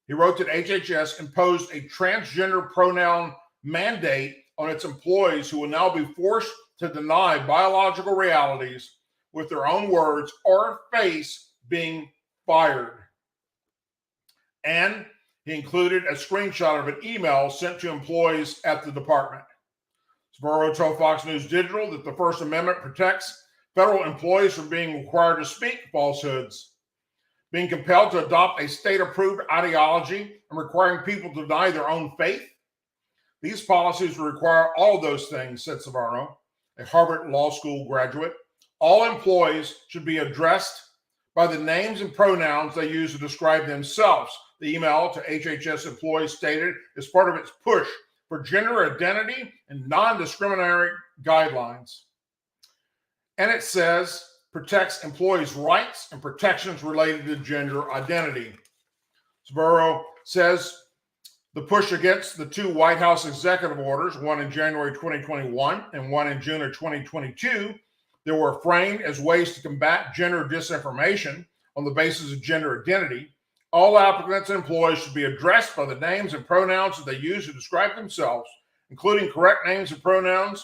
He wrote that HHS imposed a transgender pronoun mandate on its employees who will now be forced to deny biological realities with their own words or face being fired. And he included a screenshot of an email sent to employees at the department. Sbarro told Fox News Digital that the First Amendment protects federal employees from being required to speak falsehoods, being compelled to adopt a state-approved ideology, and requiring people to deny their own faith. These policies require all those things, said Sbarro, a Harvard Law School graduate. All employees should be addressed by the names and pronouns they use to describe themselves. The email to HHS employees stated as part of its push for gender identity and non-discriminatory guidelines. And it says, protects employees' rights and protections related to gender identity. Sbarro says the push against the two White House executive orders, one in January 2021 and one in June of 2022, that were framed as ways to combat gender disinformation on the basis of gender identity. All applicants and employees should be addressed by the names and pronouns that they use to describe themselves, including correct names and pronouns,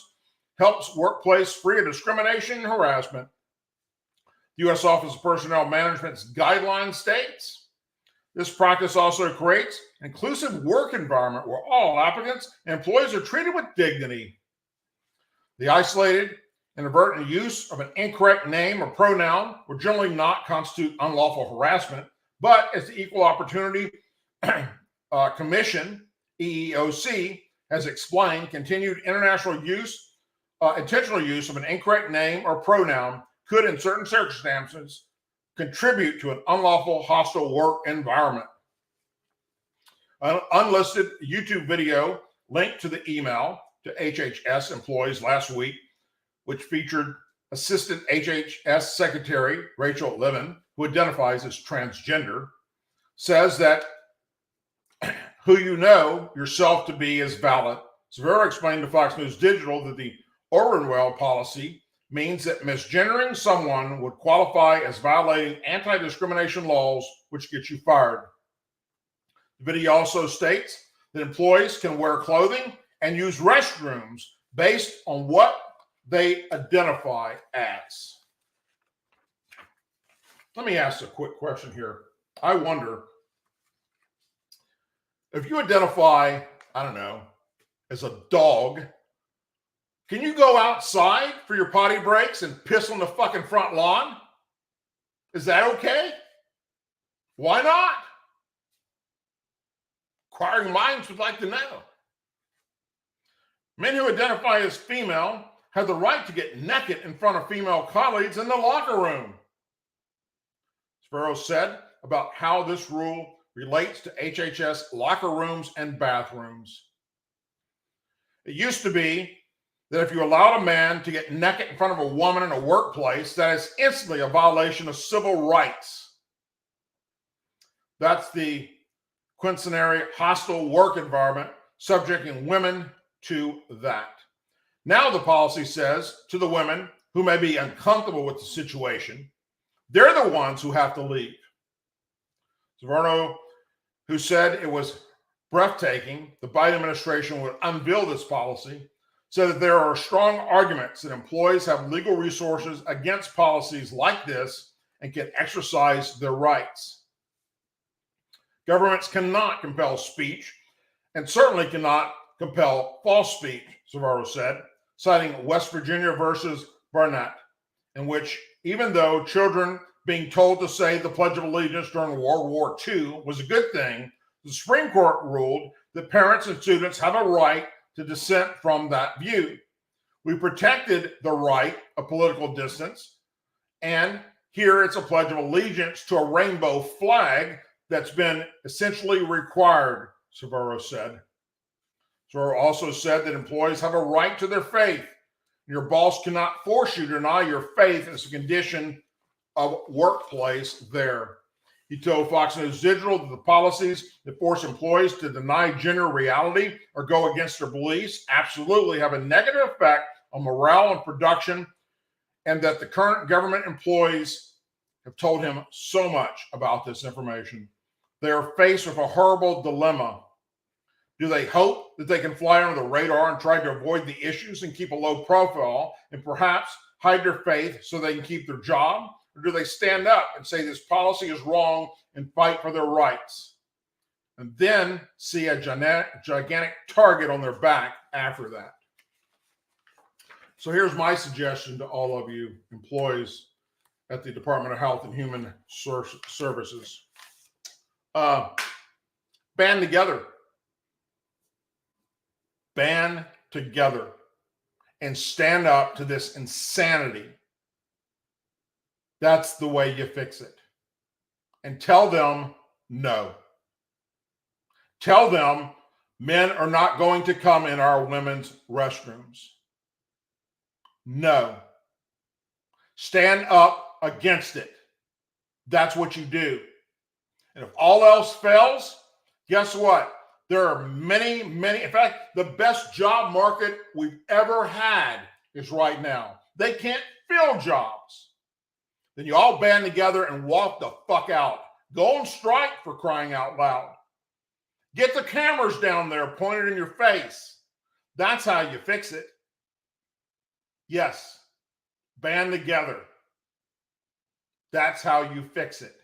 helps workplace free of discrimination and harassment. The U.S. Office of Personnel Management's guideline states, this practice also creates an inclusive work environment where all applicants and employees are treated with dignity. The isolated, inadvertent use of an incorrect name or pronoun will generally not constitute unlawful harassment, but as the Equal Opportunity Commission, EEOC, has explained, continued intentional use of an incorrect name or pronoun could, in certain circumstances, contribute to an unlawful hostile work environment. An unlisted YouTube video linked to the email to HHS employees last week, which featured Assistant HHS Secretary Rachel Levin, who identifies as transgender, says that who you know yourself to be is valid. Sbarro explained to Fox News Digital that the Orwell policy means that misgendering someone would qualify as violating anti-discrimination laws, which gets you fired. The video also states that employees can wear clothing and use restrooms based on what they identify as. Let me ask a quick question here. I wonder if you identify, I don't know, as a dog, can you go outside for your potty breaks and piss on the fucking front lawn? Is that okay? Why not? Inquiring minds would like to know. Men who identify as female have the right to get naked in front of female colleagues in the locker room. Sbarro said about how this rule relates to HHS locker rooms and bathrooms. It used to be that if you allowed a man to get naked in front of a woman in a workplace, that is instantly a violation of civil rights. That's the quincenary hostile work environment, subjecting women to that. Now the policy says to the women who may be uncomfortable with the situation, they're the ones who have to leave. Sbarro, who said it was breathtaking the Biden administration would unveil this policy, said that there are strong arguments that employees have legal resources against policies like this and can exercise their rights. Governments cannot compel speech and certainly cannot compel false speech, Sbarro said, citing West Virginia versus Barnett, in which even though children being told to say the Pledge of Allegiance during World War II was a good thing, the Supreme Court ruled that parents and students have a right to dissent from that view. We protected the right of political distance, and here it's a Pledge of Allegiance to a rainbow flag that's been essentially required, Sbarro said. Sbarro also said that employees have a right to their faith. Your boss cannot force you to deny your faith as a condition of workplace there. He told Fox News Digital that the policies that force employees to deny gender reality or go against their beliefs absolutely have a negative effect on morale and production, and that the current government employees have told him so much about this information. They are faced with a horrible dilemma. Do they hope that they can fly under the radar and try to avoid the issues and keep a low profile and perhaps hide their faith so they can keep their job? Or do they stand up and say this policy is wrong and fight for their rights? And then see a gigantic target on their back after that. So here's my suggestion to all of you employees at the Department of Health and Human Services. Band together. Band together and stand up to this insanity. That's the way you fix it. And tell them no. Tell them men are not going to come in our women's restrooms. No. Stand up against it. That's what you do. And if all else fails, guess what? There are many, in fact, the best job market we've ever had is right now. They can't fill jobs. Then you all band together and walk the fuck out. Go on strike, for crying out loud. Get the cameras down there pointed in your face. That's how you fix it. Yes, band together. That's how you fix it.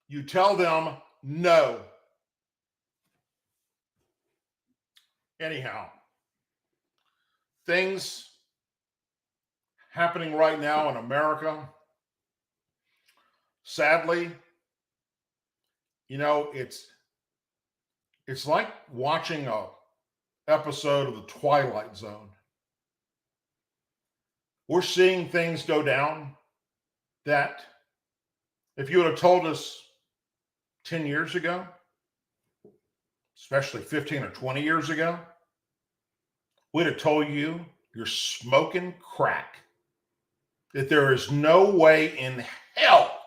You tell them no. Anyhow, things happening right now in America, sadly, you know, it's like watching a episode of The Twilight Zone. We're seeing things go down that if you would have told us 10 years ago, especially 15 or 20 years ago, we'd have told you you're smoking crack. That there is no way in hell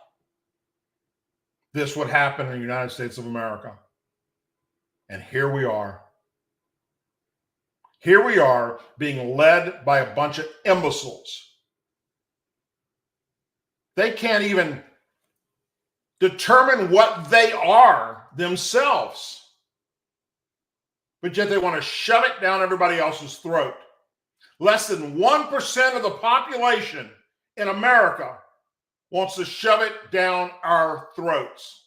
this would happen in the United States of America. And here we are. Here we are being led by a bunch of imbeciles. They can't even determine what they are themselves. But yet they want to shove it down everybody else's throat. Less than 1% of the population in America wants to shove it down our throats.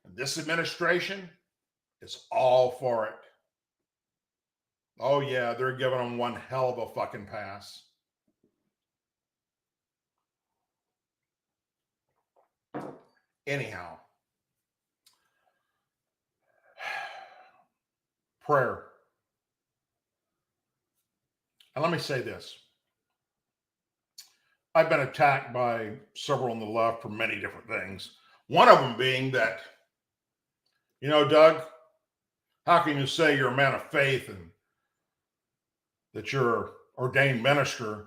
And this administration is all for it. Oh yeah, they're giving them one hell of a fucking pass. Anyhow, prayer. And let me say this. I've been attacked by several on the left for many different things. One of them being that, you know, Doug, how can you say you're a man of faith and that you're an ordained minister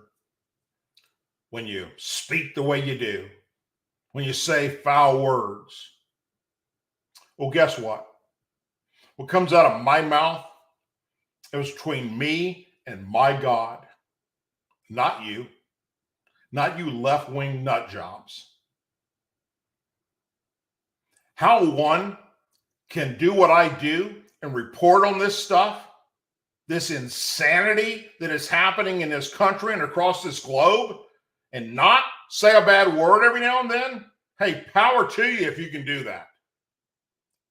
when you speak the way you do, when you say foul words? Well, guess what? What comes out of my mouth, it was between me and my God, not you left-wing nut jobs. How one can do what I do and report on this stuff, this insanity that is happening in this country and across this globe, and not say a bad word every now and then, hey, power to you if you can do that.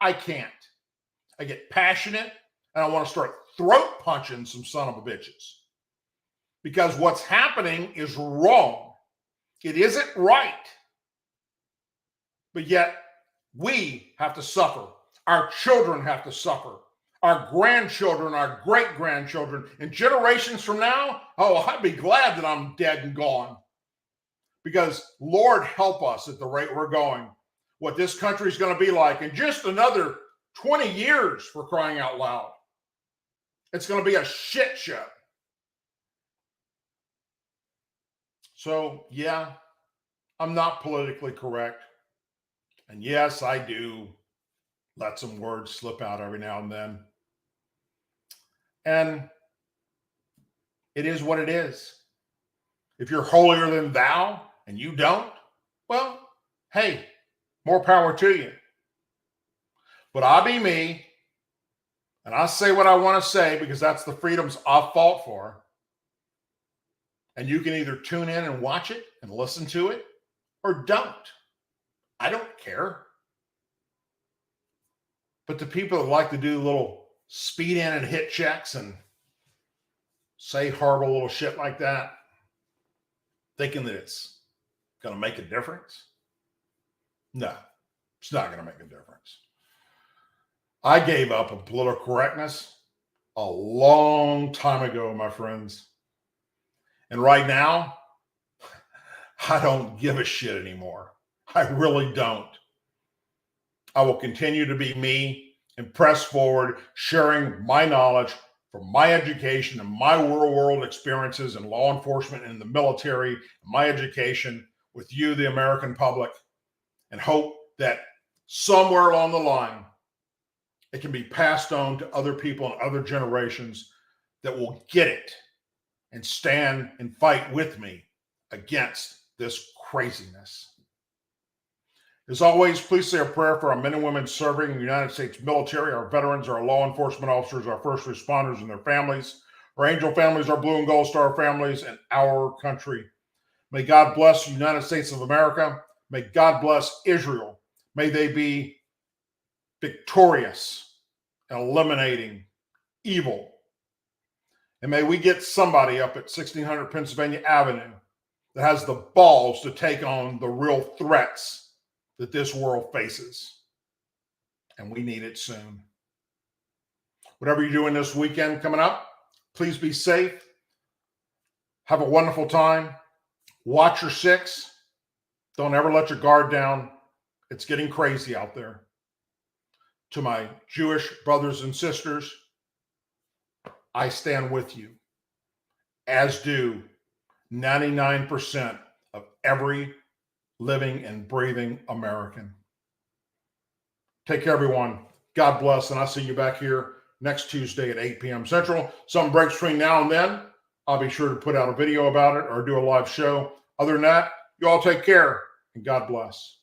I can't. I get passionate and I want to start throat punching some son of a bitches. Because what's happening is wrong. It isn't right. But yet we have to suffer. Our children have to suffer. Our grandchildren, our great-grandchildren, and generations from now, oh, I'd be glad that I'm dead and gone. Because Lord help us at the rate we're going. What this country is going to be like in just another 20 years, for crying out loud. It's going to be a shit show. So, yeah, I'm not politically correct. And yes, I do let some words slip out every now and then. And it is what it is. If you're holier than thou and you don't, well, hey, more power to you. But I be me. And I say what I want to say because that's the freedoms I've fought for. And you can either tune in and watch it and listen to it or don't. I don't care. But the people that like to do little speed in and hit checks and say horrible little shit like that, thinking that it's going to make a difference. No, it's not going to make a difference. I gave up on political correctness a long time ago, my friends. And right now, I don't give a shit anymore. I really don't. I will continue to be me and press forward, sharing my knowledge from my education and my real world experiences in law enforcement and in the military, my education with you, the American public, and hope that somewhere along the line, it can be passed on to other people and other generations that will get it and stand and fight with me against this craziness. As always, please say a prayer for our men and women serving in the United States military, our veterans, our law enforcement officers, our first responders and their families, our angel families, our blue and gold star families, and our country. May God bless the United States of America. May God bless Israel. May they be victorious in eliminating evil. And may we get somebody up at 1600 Pennsylvania Avenue that has the balls to take on the real threats that this world faces. And we need it soon. Whatever you're doing this weekend coming up, please be safe. Have a wonderful time. Watch your six. Don't ever let your guard down. It's getting crazy out there. To my Jewish brothers and sisters, I stand with you, as do 99% of every living and breathing American. Take care, everyone. God bless, and I'll see you back here next Tuesday at 8 p.m. Central. Some breaks between now and then. I'll be sure to put out a video about it or do a live show. Other than that, you all take care, and God bless.